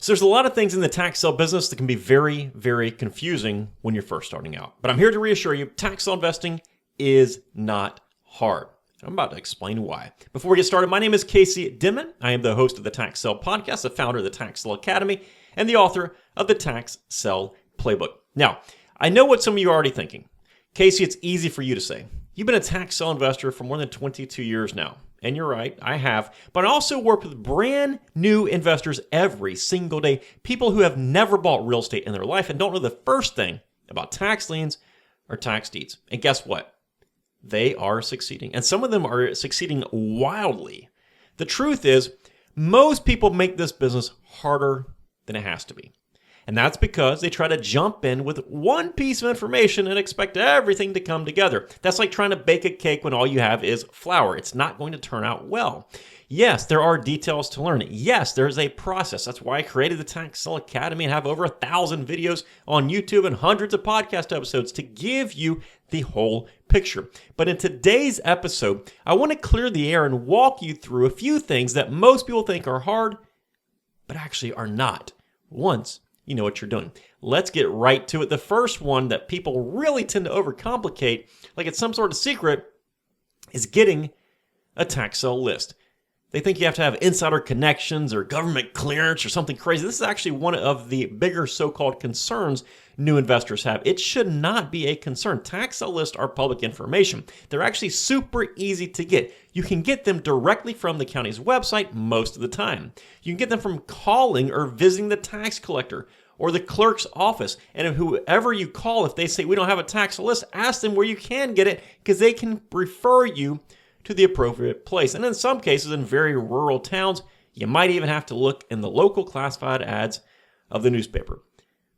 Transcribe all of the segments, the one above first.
So there's a lot of things in the tax sale business that can be very, very confusing when you're first starting out. But I'm here to reassure you, tax sale investing is not hard. I'm about to explain why. Before we get started, my name is Casey Dimon. I am the host of the Tax Sale Podcast, the founder of the Tax Sale Academy, and the author of the Tax Sale Playbook. Now, I know what some of you are already thinking. Casey, it's easy for you to say. You've been a tax sale investor for more than 22 years now. And you're right, I have. But I also work with brand new investors every single day. People who have never bought real estate in their life and don't know the first thing about tax liens or tax deeds. And guess what? They are succeeding. And some of them are succeeding wildly. The truth is, most people make this business harder than it has to be. And that's because they try to jump in with one piece of information and expect everything to come together. That's like trying to bake a cake when all you have is flour. It's not going to turn out well. Yes, there are details to learn. Yes, there's a process. That's why I created the Tax Sale Academy and have over 1,000 videos on YouTube and hundreds of podcast episodes to give you the whole picture. But in today's episode, I want to clear the air and walk you through a few things that most people think are hard, but actually are not, once you know what you're doing. Let's get right to it. The first one that people really tend to overcomplicate, like it's some sort of secret, is getting a tax sale list. They think you have to have insider connections or government clearance or something crazy. This is actually one of the bigger so-called concerns new investors have. It should not be a concern. Tax sale lists are public information. They're actually super easy to get. You can get them directly from the county's website most of the time. You can get them from calling or visiting the tax collector or the clerk's office. And whoever you call, if they say we don't have a tax sale list, ask them where you can get it because they can refer you to the appropriate place. And in some cases, in very rural towns, you might even have to look in the local classified ads of the newspaper.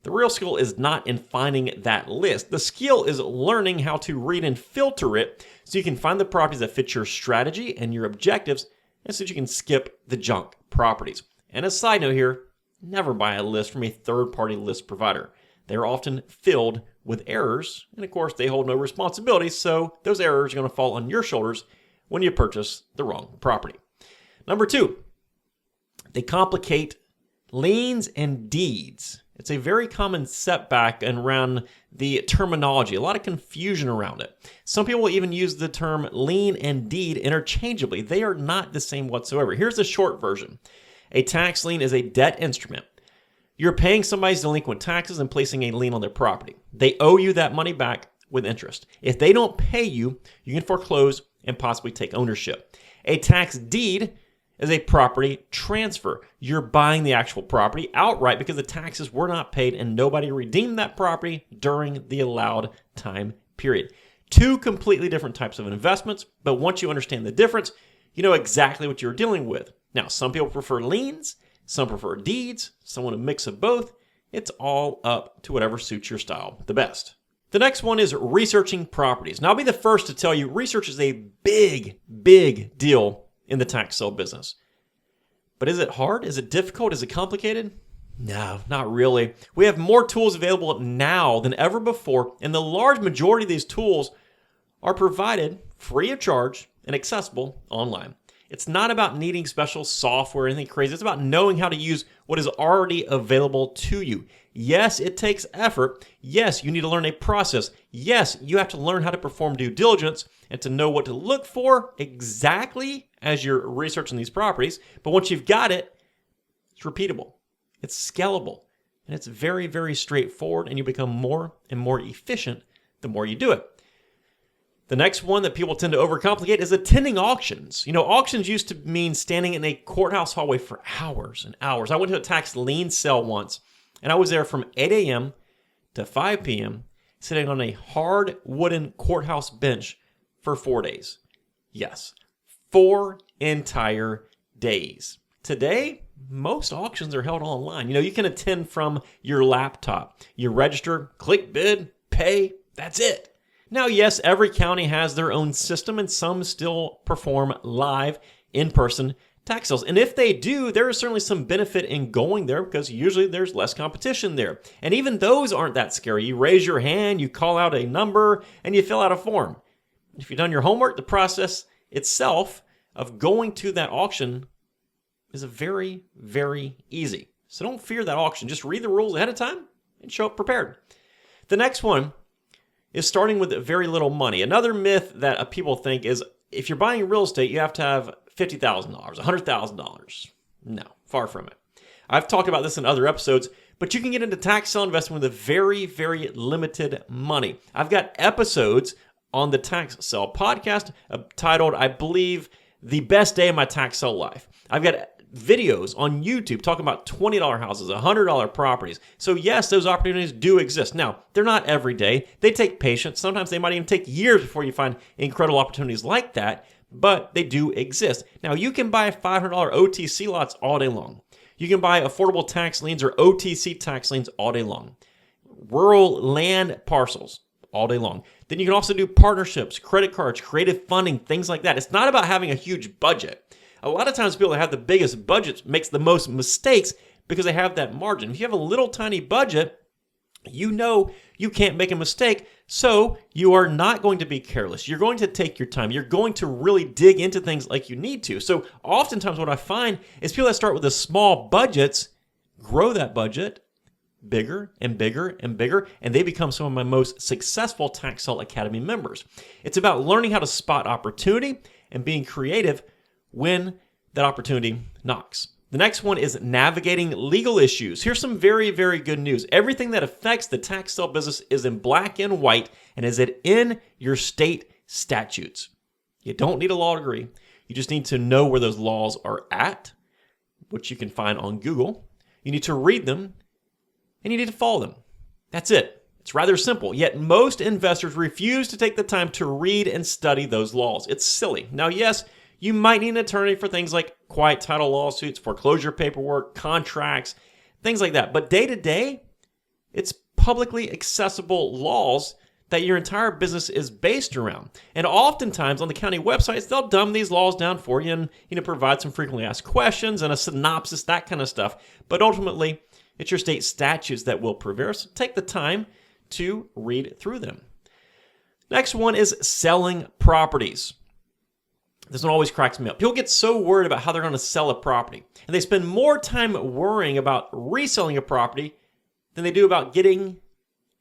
The real skill is not in finding that list. The skill is learning how to read and filter it so you can find the properties that fit your strategy and your objectives, and so that you can skip the junk properties. And a side note here, never buy a list from a third-party list provider. They're often filled with errors, and of course, they hold no responsibility, so those errors are going to fall on your shoulders when you purchase the wrong property. Number 2, they complicate liens and deeds. It's a very common setback around the terminology, a lot of confusion around it. Some people will even use the term lien and deed interchangeably. They are not the same whatsoever. Here's the short version. A tax lien is a debt instrument. You're paying somebody's delinquent taxes and placing a lien on their property. They owe you that money back with interest. If they don't pay you, you can foreclose and possibly take ownership. A tax deed is a property transfer. You're buying the actual property outright because the taxes were not paid and nobody redeemed that property during the allowed time period. Two completely different types of investments, but once you understand the difference, you know exactly what you're dealing with. Now, some people prefer liens, some prefer deeds, some want a mix of both. It's all up to whatever suits your style the best. The next one is researching properties. Now, I'll be the first to tell you, research is a big, big deal in the tax sale business. But is it hard? Is it difficult? Is it complicated? No, not really. We have more tools available now than ever before, and the large majority of these tools are provided free of charge and accessible online. It's not about needing special software or anything crazy. It's about knowing how to use what is already available to you. Yes, it takes effort. Yes, you need to learn a process. Yes, you have to learn how to perform due diligence and to know what to look for exactly as you're researching these properties. But once you've got it, it's repeatable, it's scalable, and it's very, very straightforward, and you become more and more efficient the more you do it. The next one that people tend to overcomplicate is attending auctions. You know, auctions used to mean standing in a courthouse hallway for hours and hours. I went to a tax lien sale once, and I was there from 8 a.m. to 5 p.m., sitting on a hard wooden courthouse bench for 4 days. Yes, 4 entire days. Today, most auctions are held online. You know, you can attend from your laptop. You register, click bid, pay, that's it. Now, yes, every county has their own system, and some still perform live, in-person tax sales. And if they do, there is certainly some benefit in going there because usually there's less competition there. And even those aren't that scary. You raise your hand, you call out a number, and you fill out a form. If you've done your homework, the process itself of going to that auction is very, very easy. So don't fear that auction. Just read the rules ahead of time and show up prepared. The next one is starting with very little money. Another myth that people think is if you're buying real estate, you have to have $50,000, $100,000. No, far from it. I've talked about this in other episodes, but you can get into tax sale investing with a very, very limited money. I've got episodes on the Tax Sale podcast titled, I believe, The Best Day of My Tax Sale Life. I've got videos on YouTube talking about $20 houses, $100 properties. So yes, those opportunities do exist. Now, they're not every day. They take patience. Sometimes they might even take years before you find incredible opportunities like that, but they do exist. Now, you can buy $500 OTC lots all day long. You can buy affordable tax liens or OTC tax liens all day long. Rural land parcels all day long. Then you can also do partnerships, credit cards, creative funding, things like that. It's not about having a huge budget. A lot of times people that have the biggest budgets makes the most mistakes because they have that margin. If you have a little tiny budget, you know you can't make a mistake, so you are not going to be careless. You're going to take your time. You're going to really dig into things like you need to. So oftentimes what I find is people that start with the small budgets grow that budget bigger and bigger and bigger, and they become some of my most successful Tax Sale Academy members. It's about learning how to spot opportunity and being creative when that opportunity knocks. The next one is navigating legal issues. Here's some very, very good news. Everything that affects the tax sale business is in black and white and is in your state statutes. You don't need a law degree. You just need to know where those laws are at, which you can find on Google. You need to read them, and you need to follow them. That's it. It's rather simple, yet most investors refuse to take the time to read and study those laws. It's silly. Now, yes, you might need an attorney for things like quiet title lawsuits, foreclosure paperwork, contracts, things like that. But day to day, it's publicly accessible laws that your entire business is based around. And oftentimes on the county websites, they'll dumb these laws down for you and provide some frequently asked questions and a synopsis, that kind of stuff. But ultimately, it's your state statutes that will prevail. So take the time to read through them. Next one is selling properties. This one always cracks me up. People get so worried about how they're going to sell a property, and they spend more time worrying about reselling a property than they do about getting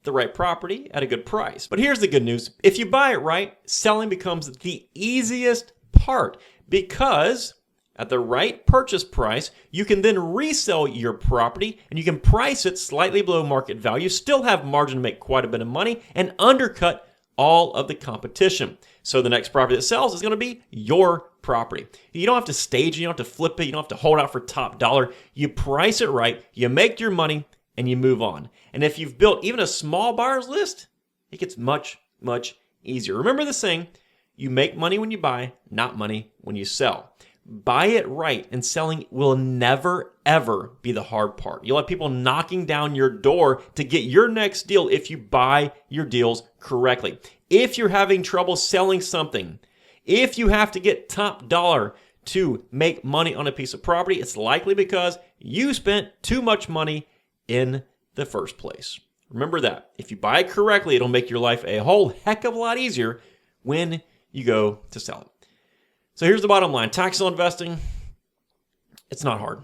the right property at a good price. But here's the good news. If you buy it right, selling becomes the easiest part because at the right purchase price, you can then resell your property and you can price it slightly below market value, still have margin to make quite a bit of money, and undercut all of the competition. So the next property that sells is going to be your property. You don't have to stage it, you don't have to flip it, you don't have to hold out for top dollar. You price it right, you make your money, and you move on. And if you've built even a small buyer's list, it gets much, much easier. Remember the saying, you make money when you buy, not money when you sell. Buy it right, and selling will never, ever be the hard part. You'll have people knocking down your door to get your next deal if you buy your deals correctly. If you're having trouble selling something, if you have to get top dollar to make money on a piece of property, it's likely because you spent too much money in the first place. Remember that. If you buy it correctly, it'll make your life a whole heck of a lot easier when you go to sell it. So here's the bottom line. Tax sale investing, it's not hard.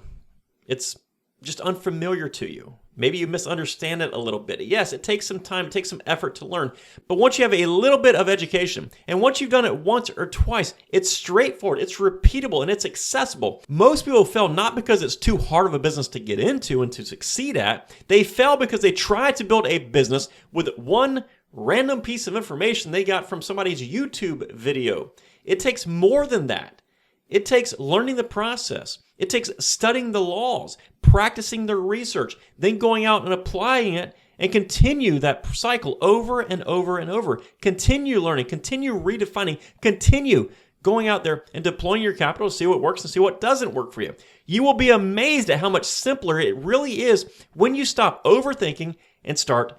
It's just unfamiliar to you. Maybe you misunderstand it a little bit. Yes, it takes some time, it takes some effort to learn. But once you have a little bit of education, and once you've done it once or twice, it's straightforward, it's repeatable, and it's accessible. Most people fail not because it's too hard of a business to get into and to succeed at. They fail because they try to build a business with one random piece of information they got from somebody's YouTube video. It takes more than that. It takes learning the process. It takes studying the laws, practicing the research, then going out and applying it and continue that cycle over and over and over. Continue learning, continue redefining, continue going out there and deploying your capital to see what works and see what doesn't work for you. You will be amazed at how much simpler it really is when you stop overthinking and start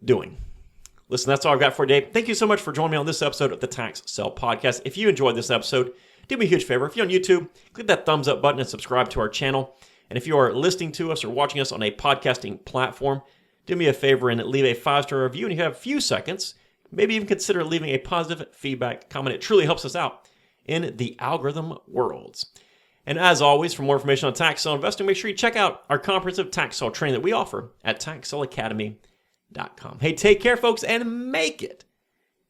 doing. Listen, that's all I've got for today. Thank you so much for joining me on this episode of the Tax Sale Podcast. If you enjoyed this episode, do me a huge favor. If you're on YouTube, click that thumbs up button and subscribe to our channel. And if you are listening to us or watching us on a podcasting platform, do me a favor and leave a 5-star review. And if you have a few seconds, maybe even consider leaving a positive feedback comment. It truly helps us out in the algorithm worlds. And as always, for more information on tax sale investing, make sure you check out our comprehensive tax sale training that we offer at taxsaleacademy.com. Hey, take care, folks, and make it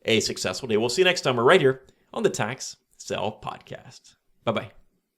a successful day. We'll see you next time. We're right here on the Tax Sale Podcast. Bye-bye.